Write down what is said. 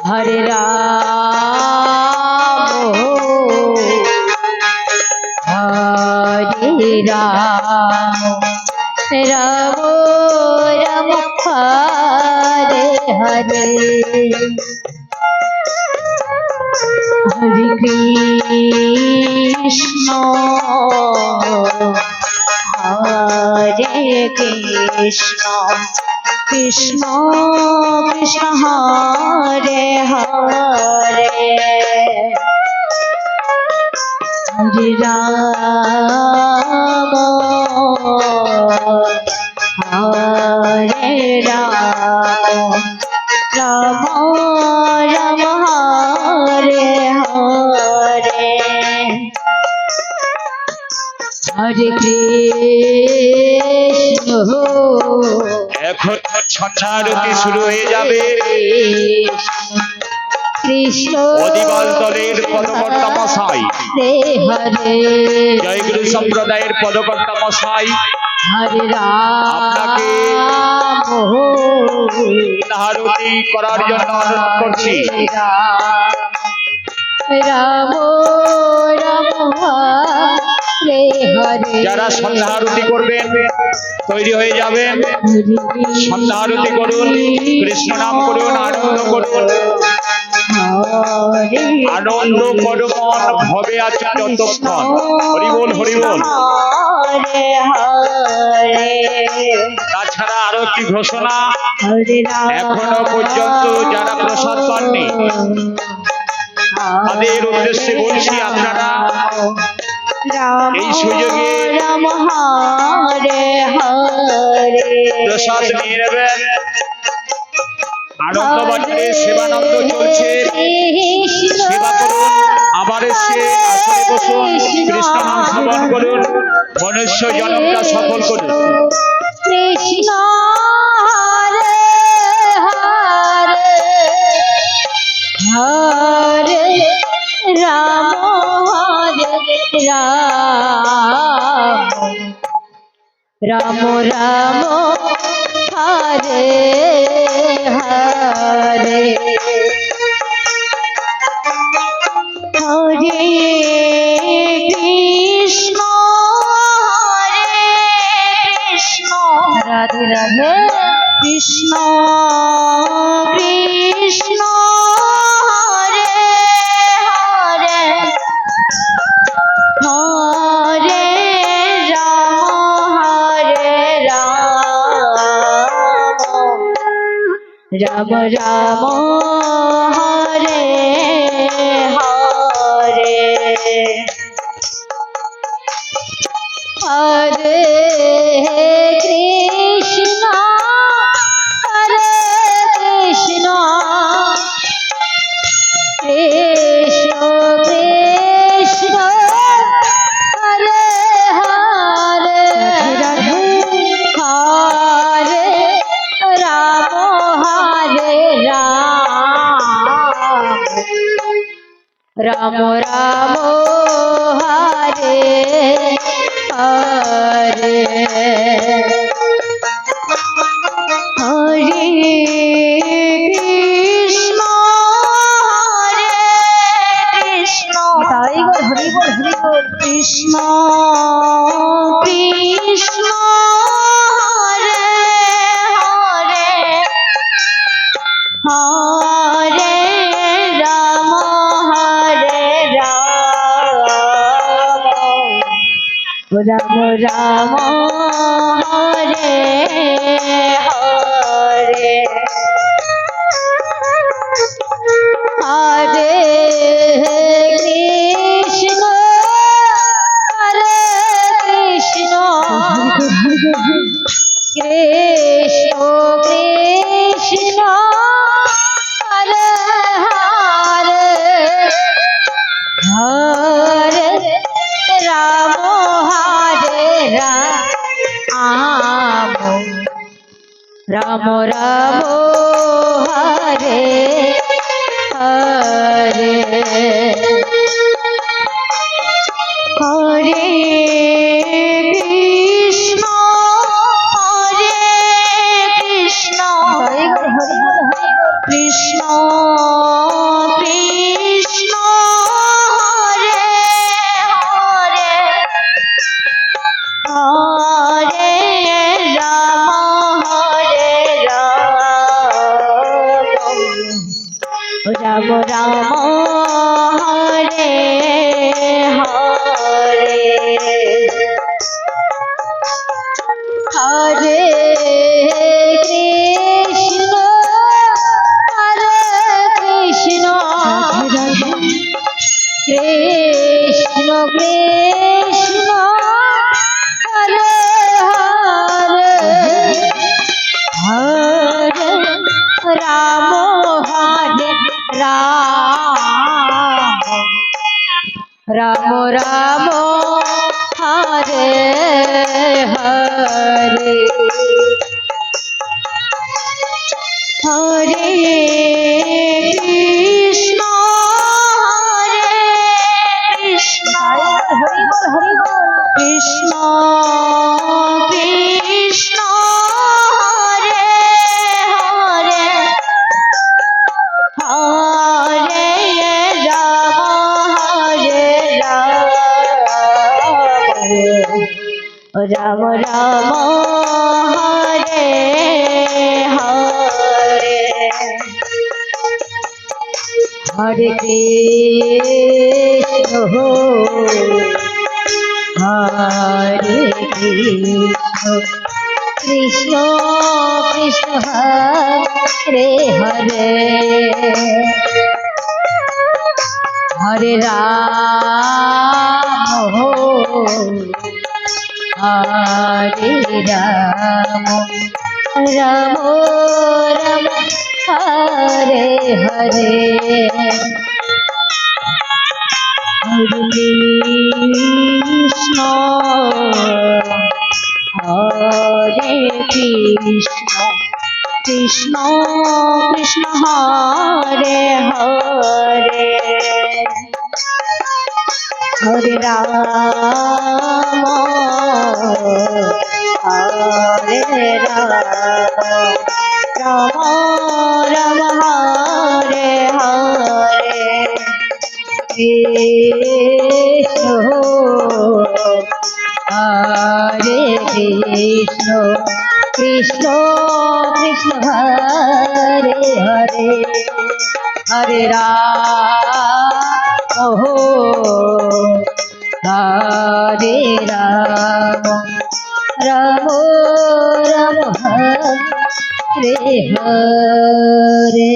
हरे राम हरे राम राम राम हरे हरे हरे कृष्ण कृष्ण कृष्ण हरे हरे हरे राम हरे राम राम राम हरे हरे हरे कृष्ण এখন ছন্দারতি শুরু হয়ে যাবে। কৃষ্ণ অধিবাস দলের পদকর্তা মশাই, জয়গুরু সম্প্রদায়ের পদকর্তা মশাই হরে আপনাকে আরতি করার জন্য অনুরোধ করছি। রাম রাম হরে হরে যারা সন্ধ্যা আরতি করবেন তৈরি হয়ে যাবেন। সন্ধ্যা আরতি করুন, কৃষ্ণ নাম করুন, আনন্দ করুন, আনন্দ করুন, ভবে আছে যতক্ষণ। হরি বল হরি বল। তাছাড়া আরো একটি ঘোষণা, এখনো পর্যন্ত যারা প্রসাদ পাননি তাদের উদ্দেশ্যে বলছি, আপনারা এই সুযোগে প্রসাদ নিয়ে নেবেন। আনন্দ বাজারে সেবানন্দ চলছে, সেবা করুন, আবার এসে আসরে বসুন, কৃষ্ণ নাম শ্রবণ করুন, মনুষ্য জনমটা সফল করুন। কৃষ্ণ হরে হরে হরে রাম হরে রাম রাম রাম হরে হরে হরে কৃষ্ণ রাধে রাধে কৃষ্ণ কৃষ্ণ হরে হরে হরে রাম রাম রাম হরে হরে हरे कृष्ण कृष्ण कृष्ण हरे हरे हरे राम हरे राम राम हरे हरे हरे कृष्ण कृष्ण कृष्ण हरे हरे हरे राम राम राम हरे हरे हरे कृष्ण कृष्ण कृष्ण हरे हरे हरे राम हरे राम राम राम हरे हरे हरे कृष्ण कृष्ण রাম রাম হরে হরে হরে কৃষ্ণ হরে কৃষ্ণ কৃষ্ণ কৃষ্ণ হরে হরে হরে রাম হরে রাম রাম রাম হরে হরে হরে কৃষ্ণ হরে কৃষ্ণ হরি বল হরি বল কৃষ্ণ কৃষ্ণ হরে হরে হরে রাম হরে রাম রাম রাম হরে হরে হরে কৃষ্ণ হরে কৃষ্ণ কৃষ্ণ কৃষ্ণ হরে হরে হরে রাম হরে রাম রাম রাম হরে হরে হরে কৃষ্ণ হরে কৃষ্ণ কৃষ্ণ কৃষ্ণ হরে হরে হরে রাম হরে রাম রাম রাম হরে হরে কৃষ্ণ হরে কৃষ্ণ কৃষ্ণ কৃষ্ণ হরে হরে হরে রাম হরে রাম রাম রাম হরে হরে